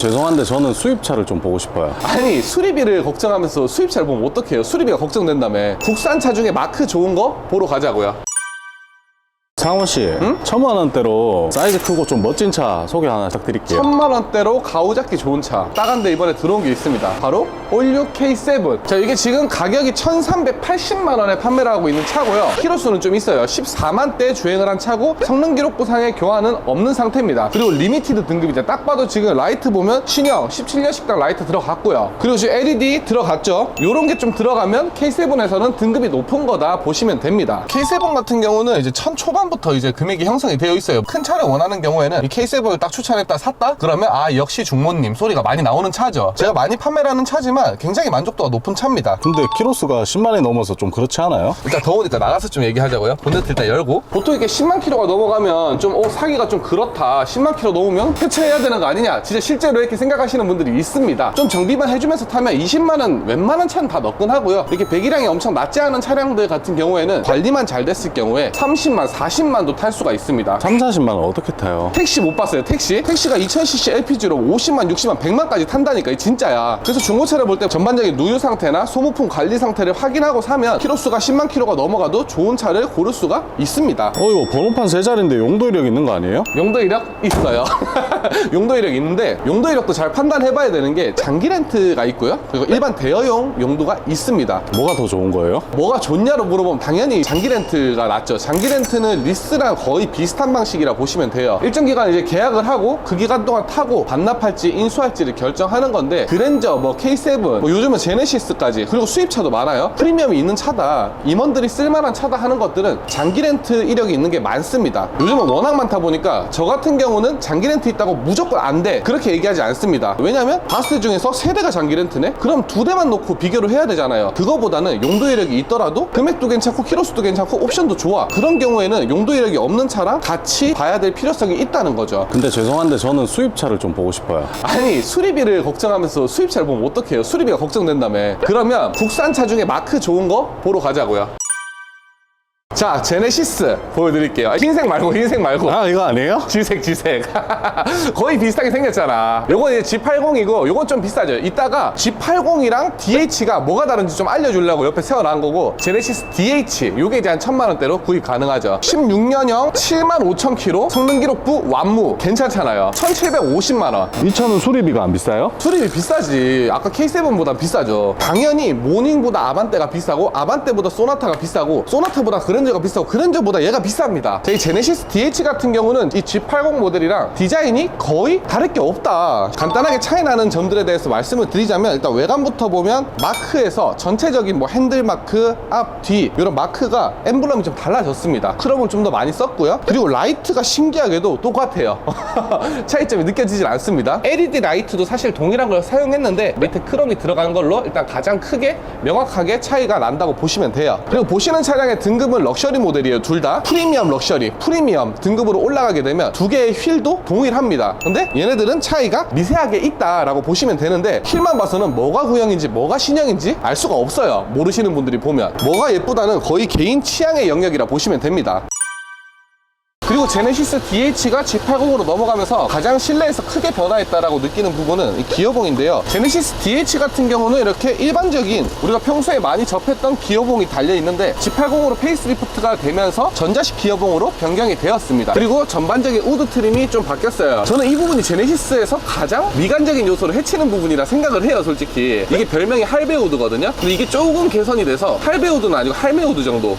죄송한데 저는 수입차를 좀 보고 싶어요. 아니, 수리비를 걱정하면서 수입차를 보면 어떡해요? 수리비가 걱정된다며. 국산차 중에 마크 좋은 거 보러 가자고요. 상원씨, 응? 1000만원대로 사이즈 크고 좀 멋진 차 소개 하나 부탁드릴게요. 1000만원대로 가오잡기 좋은 차 따간데 이번에 들어온 게 있습니다. 바로 올류 K7. 자, 이게 지금 가격이 1380만원에 판매를 하고 있는 차고요. 키로수는 좀 있어요. 14만대 주행을 한 차고 성능 기록부상의 교환은 없는 상태입니다. 그리고 리미티드 등급이죠. 딱 봐도 지금 라이트 보면 신형 17년식당 라이트 들어갔고요. 그리고 지금 LED 들어갔죠. 요런 게 좀 들어가면 K7에서는 등급이 높은 거다 보시면 됩니다. K7 같은 경우는 이제 1000 초반부터 이제 금액이 형성이 되어 있어요. 큰 차를 원하는 경우에는 이 K7을 딱 추천했다 샀다? 그러면 아, 역시 중모님 소리가 많이 나오는 차죠. 제가 많이 판매를 하는 차지만 굉장히 만족도가 높은 차입니다. 근데 키로수가 10만이 넘어서 좀 그렇지 않아요? 일단 더우니까 나가서 좀 얘기하자고요. 본네트 일단 열고. 보통 이렇게 10만 킬로가 넘어가면 좀 사기가 좀 그렇다, 10만 킬로 넘으면 교체해야 되는 거 아니냐, 진짜 실제로 이렇게 생각하시는 분들이 있습니다. 좀 정비만 해주면서 타면 20만원 웬만한 차는 다 넣긴 하고요. 이렇게 배기량이 엄청 낮지 않은 차량들 같은 경우에는 관리만 잘 됐을 경우에 30만, 40만도 탈 수가 있습니다. 3, 40만원 어떻게 타요? 택시 못 봤어요. 택시가 2000cc LPG로 50만, 60만, 100만까지 탄다니까. 이 진짜야. 그래서 중고차를 볼 때 전반적인 누유 상태나 소모품 관리 상태를 확인하고 사면 키로수가 10만 킬로가 넘어가도 좋은 차를 고를 수가 있습니다. 이거 번호판 3자리인데 용도 이력 있는 거 아니에요? 용도 이력 있어요. 용도 이력 있는데 용도 이력도 잘 판단해 봐야 되는 게 장기 렌트가 있고요. 그리고 일반 대여용 용도가 있습니다. 뭐가 더 좋은 거예요? 뭐가 좋냐로 물어보면 당연히 장기 렌트가 낫죠. 장기 렌트는 리스랑 거의 비슷한 방식이라 보시면 돼요. 일정 기간 이제 계약을 하고 그 기간 동안 타고 반납할지 인수할지를 결정하는 건데, 그랜저, 뭐 K7, 뭐 요즘은 제네시스까지, 그리고 수입차도 많아요. 프리미엄이 있는 차다, 임원들이 쓸만한 차다 하는 것들은 장기 렌트 이력이 있는 게 많습니다. 요즘은 워낙 많다 보니까 저 같은 경우는 장기 렌트 있다고 무조건 안 돼, 그렇게 얘기하지 않습니다. 왜냐면 바스 중에서 3대가 장기 렌트네? 그럼 2대만 놓고 비교를 해야 되잖아요. 그거보다는 용도 이력이 있더라도 금액도 괜찮고 키로수도 괜찮고 옵션도 좋아, 그런 경우에는 용도 이력이 없는 차랑 같이 봐야 될 필요성이 있다는 거죠. 근데 죄송한데 저는 수입차를 좀 보고 싶어요. 아니, 수리비를 걱정하면서 수입차를 보면 어떡해요? 수리비가 걱정된다며. 그러면 국산차 중에 마크 좋은 거 보러 가자고요. 자, 제네시스 보여드릴게요. 흰색 말고 이거 아니에요? 지색 거의 비슷하게 생겼잖아. 요건 이제 G80이고 요건 좀 비싸죠. 이따가 G80이랑 DH가 뭐가 다른지 좀 알려주려고 옆에 세워놓은 거고, 제네시스 DH 요게 이제 한 1000만원대로 구입 가능하죠. 16년형 75,000km 성능 기록부 완무 괜찮잖아요. 1750만원. 이 차는 수리비가 안 비싸요? 수리비 비싸지. 아까 K7보다 비싸죠. 당연히 모닝보다 아반떼가 비싸고, 아반떼보다 소나타가 비싸고, 소나타보다 그랜저가 비싸고, 그랜저보다 얘가 비쌉니다. 저희 제네시스 DH 같은 경우는 이 G80 모델이랑 디자인이 거의 다를 게 없다. 간단하게 차이 나는 점들에 대해서 말씀을 드리자면, 일단 외관부터 보면 마크에서 전체적인 뭐 핸들 마크, 앞, 뒤 이런 마크가 엠블럼이 좀 달라졌습니다. 크롬을 좀 더 많이 썼고요. 그리고 라이트가 신기하게도 똑같아요. 차이점이 느껴지질 않습니다. LED 라이트도 사실 동일한 걸 사용했는데 밑에 크롬이 들어간 걸로 일단 가장 크게 명확하게 차이가 난다고 보시면 돼요. 그리고 보시는 차량의 등급은 럭셔리 모델이에요. 둘 다 프리미엄 럭셔리, 프리미엄 등급으로 올라가게 되면 두 개의 휠도 동일합니다. 근데 얘네들은 차이가 미세하게 있다라고 보시면 되는데, 휠만 봐서는 뭐가 구형인지 뭐가 신형인지 알 수가 없어요. 모르시는 분들이 보면. 뭐가 예쁘다는 거의 개인 취향의 영역이라 보시면 됩니다. 그리고 제네시스 DH가 G80으로 넘어가면서 가장 실내에서 크게 변화했다라고 느끼는 부분은 이 기어봉인데요. 제네시스 DH 같은 경우는 이렇게 일반적인 우리가 평소에 많이 접했던 기어봉이 달려있는데 G80으로 페이스리프트가 되면서 전자식 기어봉으로 변경이 되었습니다. 그리고 전반적인 우드 트림이 좀 바뀌었어요. 저는 이 부분이 제네시스에서 가장 미관적인 요소를 해치는 부분이라 생각을 해요, 솔직히. 이게 별명이 할배 우드거든요. 근데 이게 조금 개선이 돼서 할배 우드는 아니고 할매 우드 정도.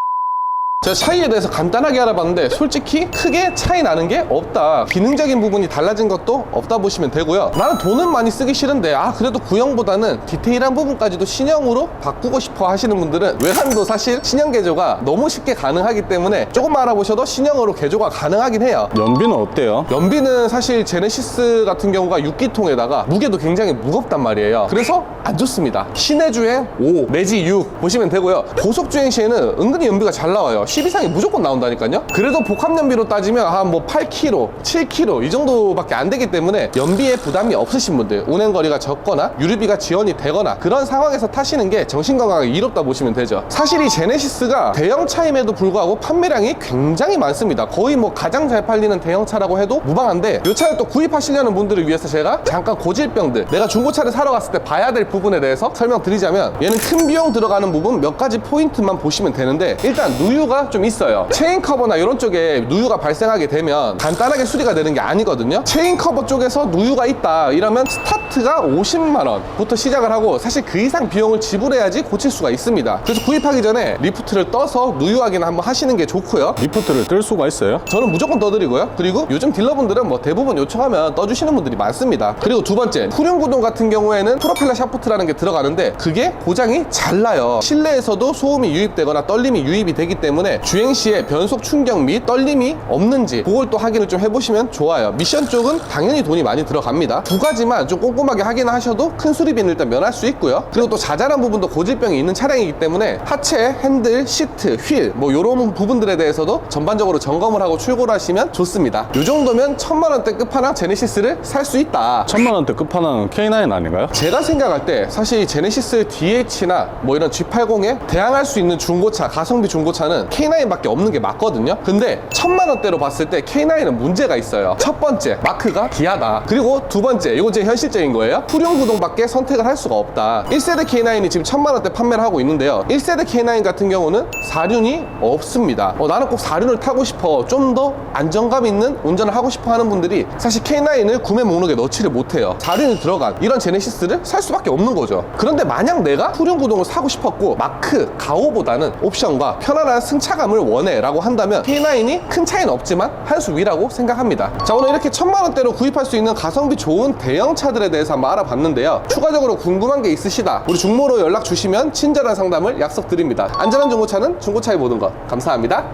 제가 차이에 대해서 간단하게 알아봤는데 솔직히 크게 차이 나는 게 없다. 기능적인 부분이 달라진 것도 없다 보시면 되고요. 나는 돈은 많이 쓰기 싫은데 그래도 구형보다는 디테일한 부분까지도 신형으로 바꾸고 싶어 하시는 분들은 외관도 사실 신형 개조가 너무 쉽게 가능하기 때문에 조금만 알아보셔도 신형으로 개조가 가능하긴 해요. 연비는 어때요? 연비는 사실 제네시스 같은 경우가 6기통에다가 무게도 굉장히 무겁단 말이에요. 그래서 안 좋습니다. 시내 주행 5 내지 6 보시면 되고요. 고속 주행 시에는 은근히 연비가 잘 나와요. 10 이상이 무조건 나온다니까요. 그래도 복합연비로 따지면 한 뭐 8km, 7km 이 정도밖에 안 되기 때문에 연비에 부담이 없으신 분들, 운행거리가 적거나 유류비가 지원이 되거나 그런 상황에서 타시는 게 정신건강에 이롭다 보시면 되죠. 사실 이 제네시스가 대형차임에도 불구하고 판매량이 굉장히 많습니다. 거의 뭐 가장 잘 팔리는 대형차라고 해도 무방한데, 이 차를 또 구입하시려는 분들을 위해서 제가 잠깐 고질병들, 내가 중고차를 사러 갔을 때 봐야 될 부분에 대해서 설명드리자면, 얘는 큰 비용 들어가는 부분 몇 가지 포인트만 보시면 되는데, 일단 누유가 좀 있어요. 체인 커버나 이런 쪽에 누유가 발생하게 되면 간단하게 수리가 되는 게 아니거든요. 체인 커버 쪽에서 누유가 있다 이러면 스타트가 50만 원부터 시작을 하고, 사실 그 이상 비용을 지불해야지 고칠 수가 있습니다. 그래서 구입하기 전에 리프트를 떠서 누유 확인을 한번 하시는 게 좋고요. 리프트를 뜰 수가 있어요? 저는 무조건 떠드리고요. 그리고 요즘 딜러분들은 뭐 대부분 요청하면 떠주시는 분들이 많습니다. 그리고 두 번째, 후륜구동 같은 경우에는 프로펠러 샤프트라는 게 들어가는데 그게 고장이 잘 나요. 실내에서도 소음이 유입되거나 떨림이 유입이 되기 때문에 주행 시에 변속 충격 및 떨림이 없는지 그걸 또 확인을 좀 해보시면 좋아요. 미션 쪽은 당연히 돈이 많이 들어갑니다. 두 가지만 좀 꼼꼼하게 확인을 하셔도 큰 수리비는 일단 면할 수 있고요. 그리고 또 자잘한 부분도 고질병이 있는 차량이기 때문에 하체, 핸들, 시트, 휠 뭐 이런 부분들에 대해서도 전반적으로 점검을 하고 출고를 하시면 좋습니다. 이 정도면 1000만 원대 끝판왕 제네시스를 살 수 있다. 1000만 원대 끝판왕은 K9 아닌가요? 제가 생각할 때 사실 제네시스 DH나 뭐 이런 G80에 대항할 수 있는 중고차, 가성비 중고차는 K9밖에 없는 게 맞거든요. 근데 1000만 원대로 봤을 때 K9은 문제가 있어요. 첫 번째, 마크가 기아다. 그리고 두 번째, 이건 제 현실적인 거예요. 후륜구동밖에 선택을 할 수가 없다. 1세대 K9이 지금 1000만 원대 판매를 하고 있는데요. 1세대 K9 같은 경우는 4륜이 없습니다. 나는 꼭 4륜을 타고 싶어, 좀 더 안정감 있는 운전을 하고 싶어 하는 분들이 사실 K9을 구매 목록에 넣지를 못해요. 4륜이 들어간 이런 제네시스를 살 수밖에 없는 거죠. 그런데 만약 내가 후륜구동을 사고 싶었고 마크, 가오보다는 옵션과 편안한 승차감을 원해 라고 한다면 K9이 큰 차이는 없지만 한 수 위라고 생각합니다. 자, 오늘 이렇게 1000만 원대로 구입할 수 있는 가성비 좋은 대형차들에 대해서 한번 알아봤는데요. 추가적으로 궁금한 게 있으시다, 우리 중모로 연락 주시면 친절한 상담을 약속드립니다. 안전한 중고차는 중고차의 모든 것. 감사합니다.